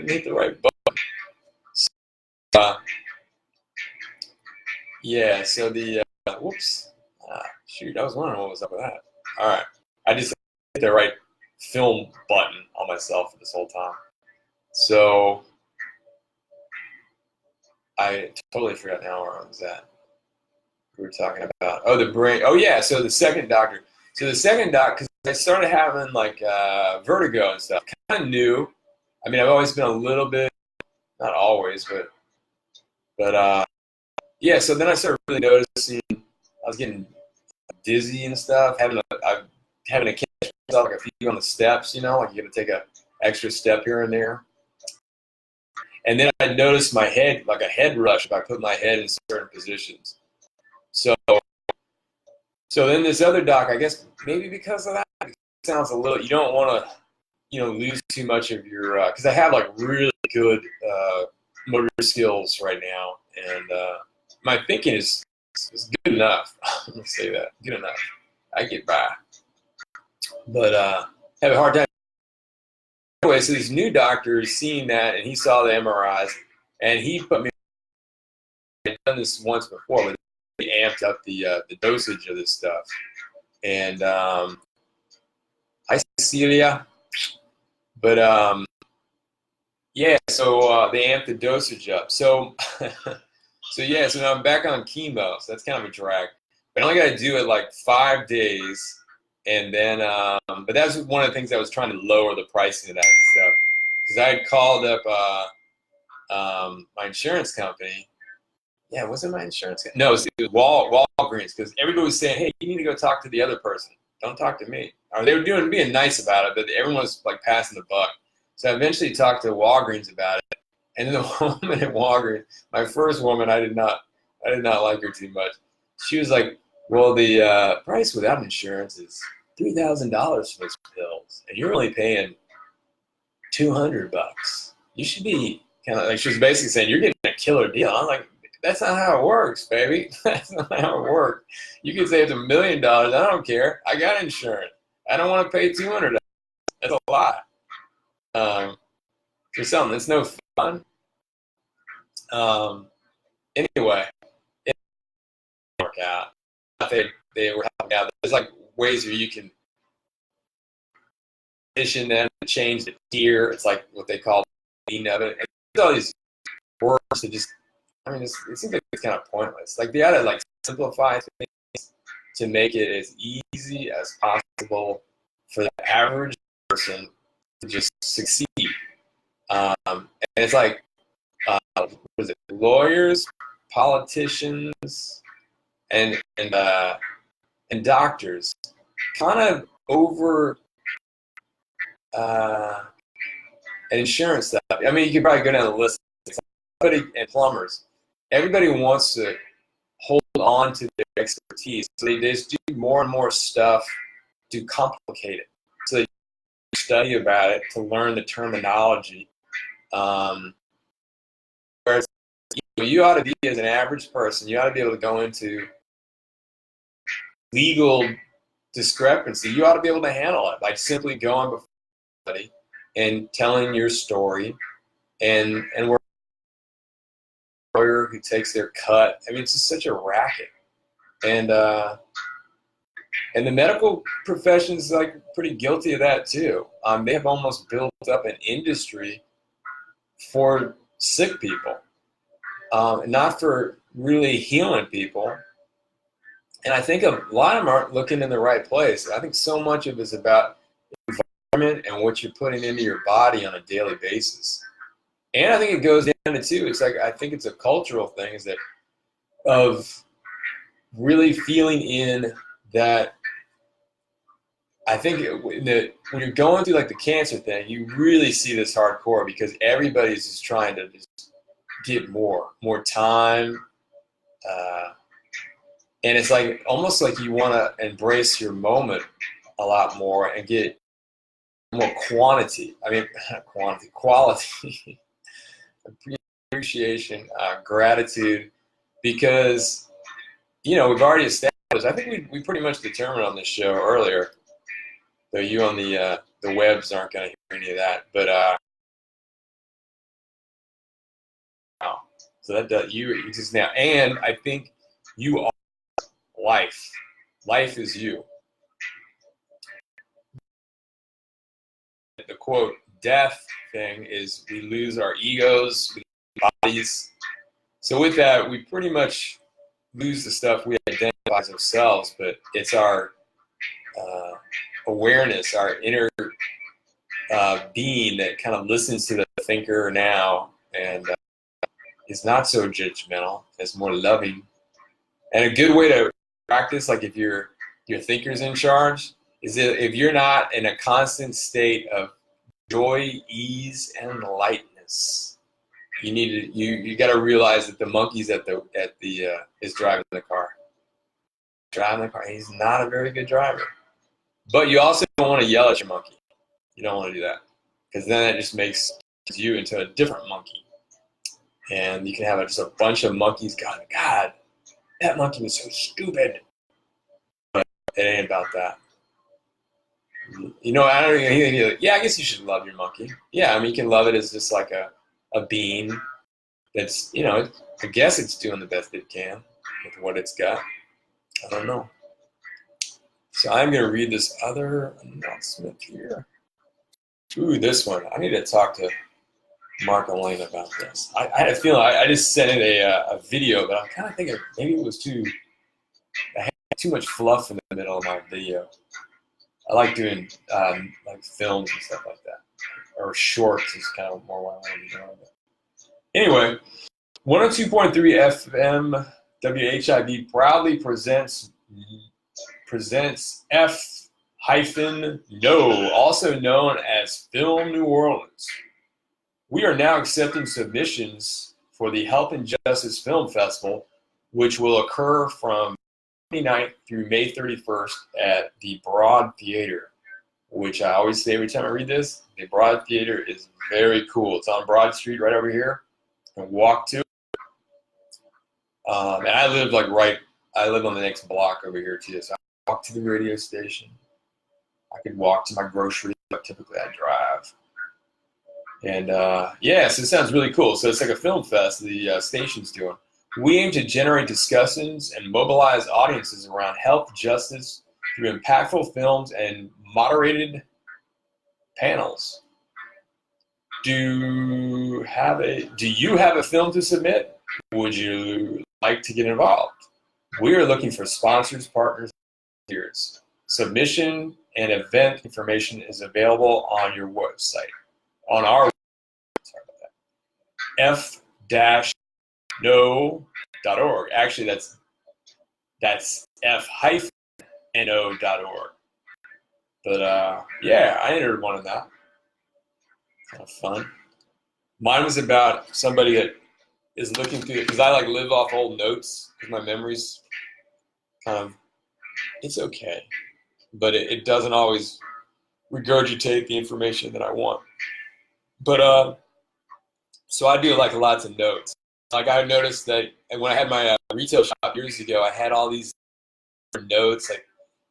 didn't hit the right button. So, yeah, so the, whoops. Shoot, I was wondering what was up with that. All right. I just hit the right film button on myself this whole time. So I totally forgot now where I was at. We were talking about, oh, the brain. Oh, yeah, so the second doctor. So the second doc, because I started having like vertigo and stuff, kind of new. I mean, I've always been a little bit, not always, but yeah, so then I started really noticing I was getting dizzy and stuff, having to catch myself like a few on the steps, you know, like you got to take a extra step here and there. And then I noticed my head, like a head rush if I put my head in certain positions. So then this other doc, I guess maybe because of that, it sounds a little, you don't want to, lose too much of your, because I have like really good motor skills right now. And my thinking is good enough. Let me say that, good enough. I get by. But have a hard time. Anyway, so these new doctors seeing that, and he saw the MRIs, and he put me, I'd done this once before, but he amped up the dosage of this stuff. And hi, Cecilia. But yeah, so they amped the dosage up. So so yeah, so now I'm back on chemo, so that's kind of a drag. But I only got to do it like 5 days. And then, but that's one of the things I was trying to lower the pricing of that stuff. Because I had called up my insurance company. Yeah, was it my insurance company? No, it was Walgreens. Because everybody was saying, hey, you need to go talk to the other person. Don't talk to me. Or they were being nice about it, but everyone was like passing the buck. So I eventually talked to Walgreens about it. And then the woman at Walgreens, my first woman, I did not like her too much. She was like, well, the price without insurance is $3,000 for those pills, and you're only paying $200. You should be kind of like, she was basically saying, you're getting a killer deal. I'm like, that's not how it works, baby. That's not how it works. You can say it's $1 million. I don't care. I got insurance. I don't want to pay $200. That's a lot. For something that's no fun. Anyway, it didn't work out. They were helping out. There's like ways where you can condition them to change the tier. It's like what they call of it. And there's all these words that just, I mean, it seems like it's kind of pointless. Like they ought to like simplify things to make it as easy as possible for the average person to just succeed. And it's like, what is it? Lawyers, politicians, and doctors kind of over and insurance stuff. I mean, you could probably go down the list. And plumbers, everybody wants to hold on to their expertise, so they just do more and more stuff to complicate it. So they study about it to learn the terminology. Whereas you ought to be, as an average person, you ought to be able to go into legal discrepancy. You ought to be able to handle it by simply going before somebody and telling your story, and we're a lawyer who takes their cut. I mean, it's just such a racket, and the medical profession is like pretty guilty of that too. They have almost built up an industry for sick people, not for really healing people. And I think a lot of them aren't looking in the right place. I think so much of it is about environment and what you're putting into your body on a daily basis. And I think it goes down to too, it's like, I think it's a cultural thing, is that of really feeling in that. I think when you're going through like the cancer thing, you really see this hardcore because everybody's just trying to just get more time. And it's like almost like you want to embrace your moment a lot more and get more quantity. I mean, not quantity, quality, appreciation, gratitude, because, we've already established, I think we pretty much determined on this show earlier, though you on the webs aren't going to hear any of that, but now. So that does, you exist now. And I think you are life. Life is you. The quote, death thing is we lose our egos, we lose our bodies. So with that, we pretty much lose the stuff we identify as ourselves, but it's our awareness, our inner being that kind of listens to the thinker now and is not so judgmental, is more loving. And a good way to practice, like if your thinker's in charge, is that if you're not in a constant state of joy, ease, and lightness, you got to realize that the monkey's is driving the car. Driving the car. He's not a very good driver. But you also don't want to yell at your monkey. You don't want to do that, because then it just makes you into a different monkey, and you can have just a bunch of monkeys going, God, that monkey was so stupid. But it ain't about that. You know, I don't even, yeah, I guess you should love your monkey. Yeah, I mean, you can love it as just like a being that's, you know, I guess it's doing the best it can with what it's got. I don't know. So I'm going to read this other announcement here. Ooh, this one. I need to talk to Mark and Lane about this. I had a feeling I just sent it a video, but I'm kind of thinking maybe it was I had too much fluff in the middle of my video. I like doing like films and stuff like that, or shorts is kind of more what I want to be doing. Anyway, 102.3 FM WHIV proudly presents F-No, also known as Film New Orleans. We are now accepting submissions for the Health and Justice Film Festival, which will occur from 29th through May 31st at the Broad Theater, which I always say every time I read this. The Broad Theater is very cool. It's on Broad Street right over here. You can walk to it. And I live on the next block over here too. So I walk to the radio station. I could walk to my grocery, but typically I drive. And yeah, so it sounds really cool. So it's like a film fest the station's doing. We aim to generate discussions and mobilize audiences around health justice through impactful films and moderated panels. Do you have a film to submit? Would you like to get involved? We are looking for sponsors, partners, and volunteers. Submission and event information is available on your website. On our website. Sorry about that. F-no.org. Actually, that's f-no.org. But yeah, I entered one of that. Kind of fun. Mine was about somebody that is looking through it, because I live off old notes, because my memory's kind of, it's okay, but it doesn't always regurgitate the information that I want. But so I do lots of notes. I noticed that when I had my retail shop years ago, I had all these notes. Like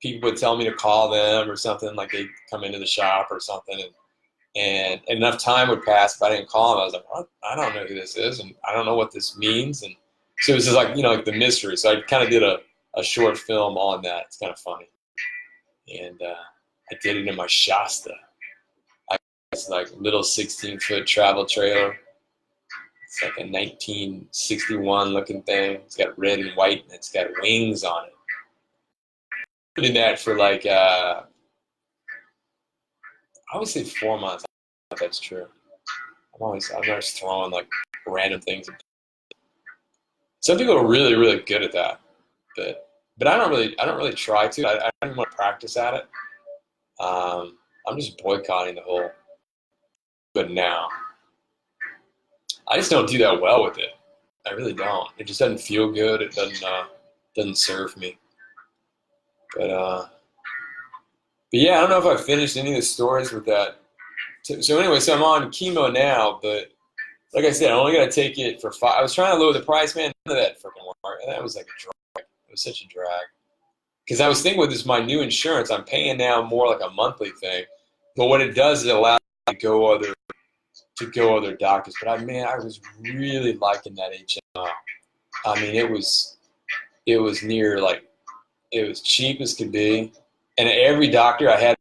people would tell me to call them or something. Like they'd come into the shop or something, and enough time would pass if I didn't call them. I was like, well, I don't know who this is, and I don't know what this means. And so it was just like the mystery. So I kind of did a short film on that. It's kind of funny, and I did it in my Shasta. It's like a little 16-foot travel trailer. It's like a 1961 looking thing. It's got red and white, and it's got wings on it. I did that for I would say 4 months. I don't know if that's true. I'm always throwing random things. Some people are really, really good at that, but I don't really try to. I don't even want to practice at it. I'm just boycotting the whole. But now, I just don't do that well with it. I really don't. It just doesn't feel good. It doesn't serve me. But yeah, I don't know if I finished any of the stories with that. So anyway, so I'm on chemo now, but like I said, I only got to take it for 5. I was trying to lower the price, man. None of that freaking worked. And that was like a drag. It was such a drag. Because I was thinking with this, my new insurance, I'm paying now more like a monthly thing. But what it does is it allows me to to go other doctors, but I was really liking that HMO. I mean, it was near like, it was cheap as could be, and every doctor I had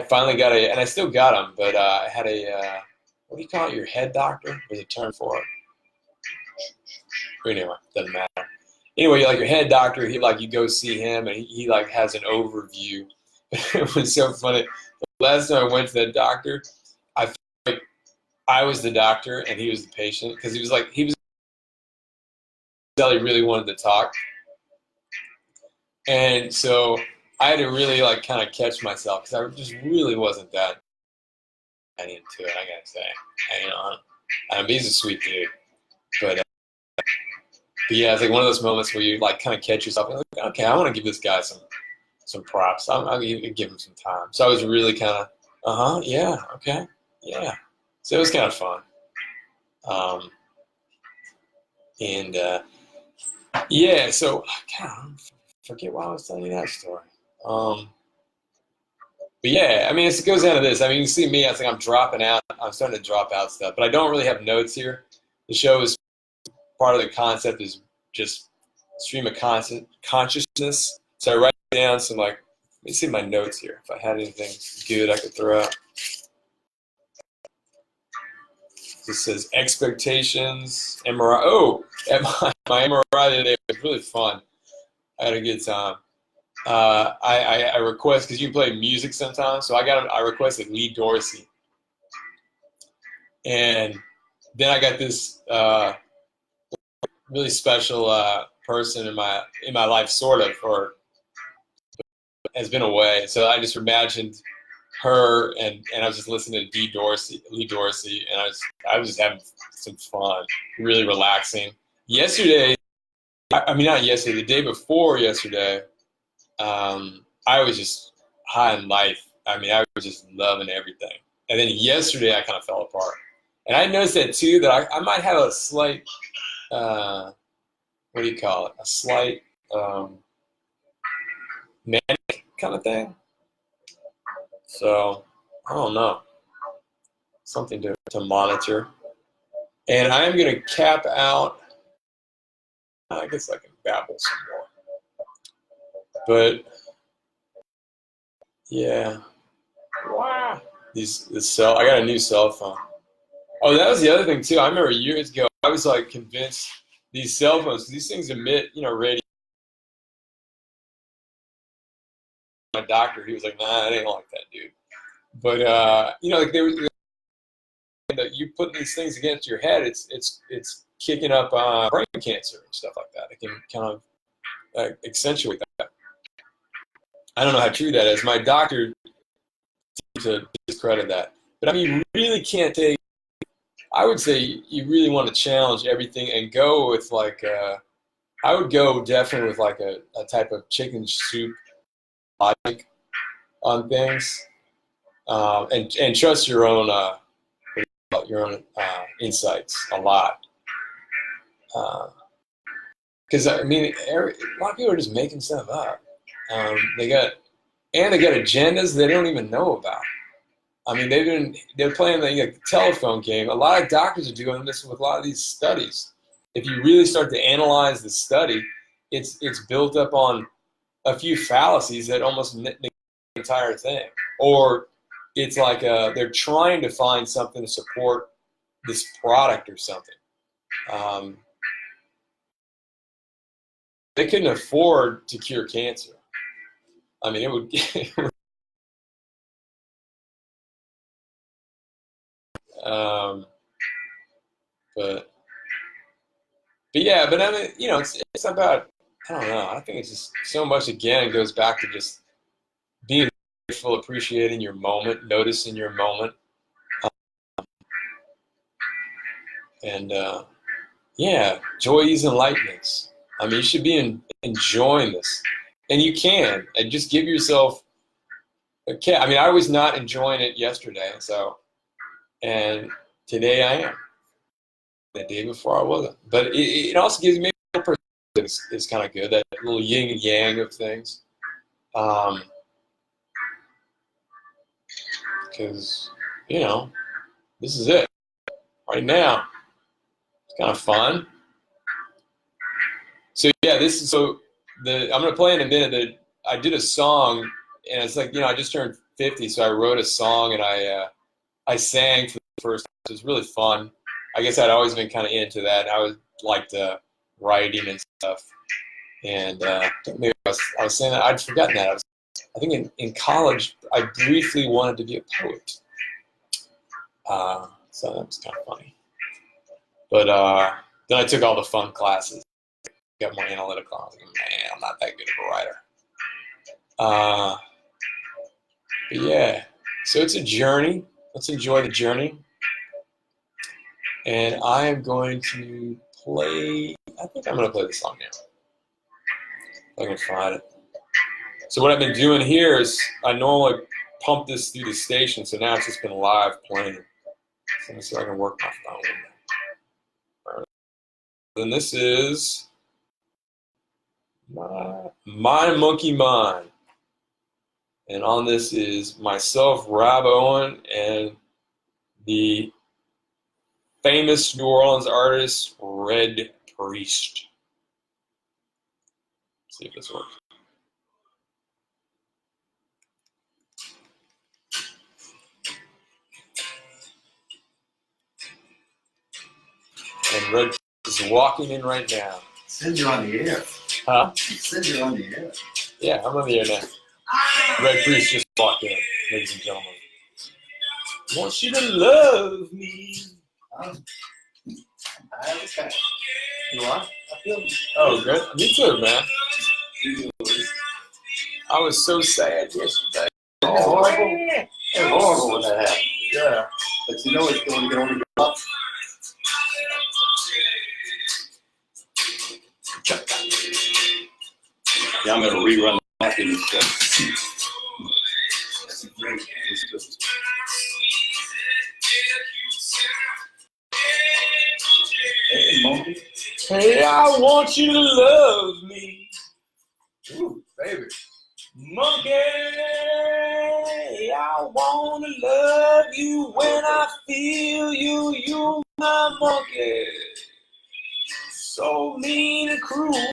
finally got and I still got them, but I had what do you call it? Your head doctor? There's a term for it. But anyway, doesn't matter. Anyway, like your head doctor, you go see him, and he like has an overview. It was so funny. The last time I went to that doctor, I felt like I was the doctor and he was the patient, because he was he really wanted to talk, and so I had to really like kind of catch myself, because I just really wasn't that into it. I gotta say, he's a sweet dude, but yeah, it's like one of those moments where you like kind of catch yourself and like, okay, I want to give this guy some props. I'll give him some time. So I was really kind of, yeah, okay, yeah. So it was kind of fun. Yeah, so I forget why I was telling you that story. But yeah, I mean, it goes down to this. I mean, you can see me, I think I'm dropping out. I'm starting to drop out stuff, but I don't really have notes here. The show is part of the concept is just stream of consciousness. So I write down some let me see my notes here. If I had anything good I could throw out. This says expectations, MRI. Oh, at my MRI today was really fun. I had a good time. I request, because you can play music sometimes, so I requested Lee Dorsey, and then I got this really special person in my life, sort of, or has been away. So I just imagined her, and I was just listening to Lee Dorsey, and I was just having some fun, really relaxing. Yesterday, I mean not yesterday, the day before yesterday, I was just high in life. I mean, I was just loving everything. And then yesterday, I kind of fell apart. And I noticed that too, that I might have a slight, what do you call it? A slight manic kind of thing. So, I don't know. Something to monitor. And I'm going to cap out, I guess I can babble some more. But, yeah. Wow. I got a new cell phone. Oh, that was the other thing too. I remember years ago, I was like convinced these cell phones, these things emit, radio. My doctor, he was like, nah, it ain't like that, dude. But like that you put these things against your head, it's kicking up brain cancer and stuff like that. It can kind of accentuate that. I don't know how true that is. My doctor seems to discredit that. But I mean, you really can't take. I would say you really want to challenge everything and go with I would go definitely with like a type of chicken soup logic on things, and trust your own insights a lot. Because I mean, a lot of people are just making stuff up. They got agendas they don't even know about. I mean, they're playing the telephone game. A lot of doctors are doing this with a lot of these studies. If you really start to analyze the study, it's built up on a few fallacies that almost negate the entire thing. Or it's like they're trying to find something to support this product or something. They couldn't afford to cure cancer. I mean, it would. But yeah, but I mean, it's about, I don't know. I think it's just so much, again, it goes back to just being grateful, appreciating your moment, noticing your moment. And yeah, joy, ease, and lightness. I mean, you should be enjoying this. And you can. And just give yourself a I mean, I was not enjoying it yesterday, and today I am. The day before I wasn't. But it also gives me a perspective. Is kind of good, that little yin and yang of things. Because, This is it. Right now. It's kind of fun. So yeah, I'm gonna play in a minute. I did a song, and it's like, I just turned 50, so I wrote a song and I sang for the first time. It was really fun. I guess I'd always been kind of into that. I was liked writing and stuff. And maybe I was saying that I'd forgotten that. I think in college I briefly wanted to be a poet. So that was kind of funny. But then I took all the fun classes, got more analytical. I was like, man, I'm not that good of a writer. But yeah, so it's a journey. Let's enjoy the journey. And I am going to play, I think I'm going to play the song now. If I can find it. So what I've been doing here is I normally pump this through the station, so now it's just been live playing. So let me see if I can work my phone. Then this is My Monkey Mind. And on this is myself, Rob Owen, and the famous New Orleans artist, Red Priest. Let's see if this works. And Red is walking in right now. Said you're on the air. Huh? Said you're on the air. Yeah, I'm on the air now. Red Priest just walked in, ladies and gentlemen. I want you to love me. Okay. You are? I feel. Oh, good. Me too, man. I was so sad yesterday. It's horrible. It's horrible when that happens. Yeah. But you know it's going to only go up. Yeah, I'm going to rerun back in this show. That's great. Hey, monkey. Hey, I want you to love me. Ooh, baby. Monkey, I want to love you when I feel you. You my monkey. So mean and cruel.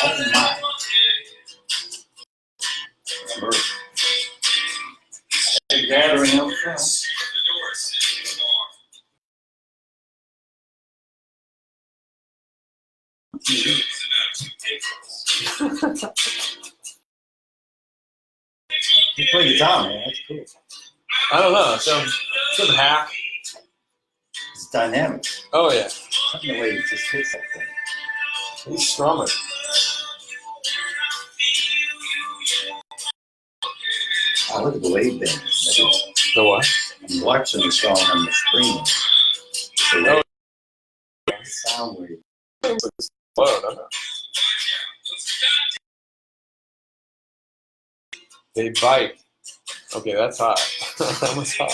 Open mine. Hey, gathering up front. You play guitar, man. That's cool. I don't know. Some hack. It's dynamic. Oh, yeah. I don't know way it just hits that thing. He's strumming. Oh, look at the wave band. The what? I'm watching the song on the screen. The wave. Sound wave. Whoa, no. They bite. Okay, that's hot. That was hot.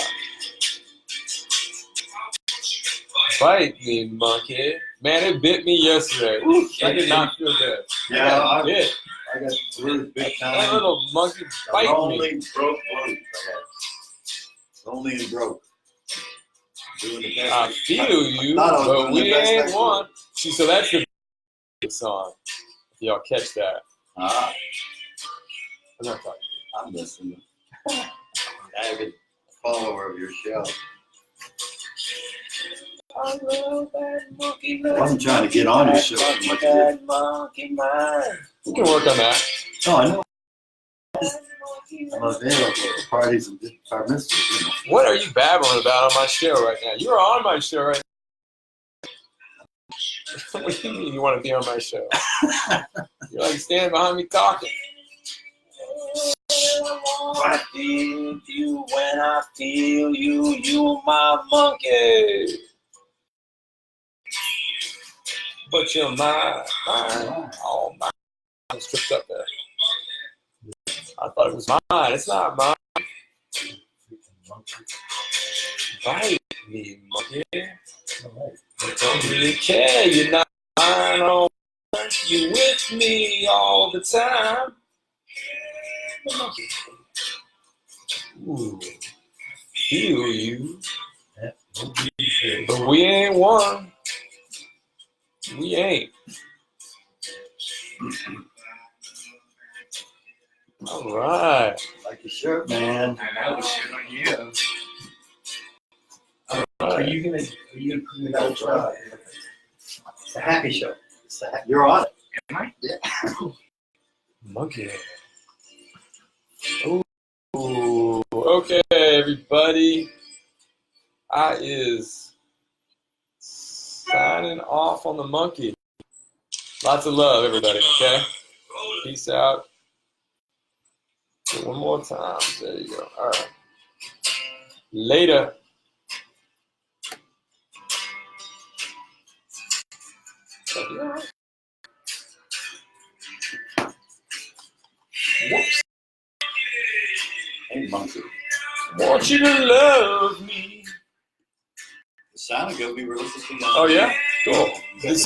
Bite me, monkey. Man, it bit me yesterday. Ooh, I did not feel good. Yeah, I bit. I got bruised big time. That little monkey bite me. Lonely, broke, lonely and broke. Doing the best. I feel you, Not but we ain't I one. See, so that's the song. If y'all catch that. Ah, I'm not talking. I'm listening. Avid follower of your show. I love that monkey. I wasn't trying to get on your show as much as monkey mind. We can work on that. Oh, I know. I'm available for parties and bar mitzvahs, you know. What are you babbling about on my show right now? You're on my show right now. What do you mean you want to be on my show? You're like standing behind me talking. I feel you when I feel you, you my monkey. But you're mine. Oh, mine. I was tripped up there. I thought it was mine. It's not mine. Bite me, monkey. I don't really care. You're not mine. Oh, you're with me all the time. Ooh. feel you. Yeah. But we ain't one. We ain't. All right. Like your shirt, man. I know, shit on you. Are you gonna put me out try? It's the happy show. You're on it. Am I? Yeah. Monkey. Ooh. Okay, everybody. I is signing off on the monkey. Lots of love, everybody. Okay. Peace out. One more time. There you go. All right. Later. Whoops. Hey, monkey. Want you to love me. It sounded good. We were listening to Oh, yeah? Cool. This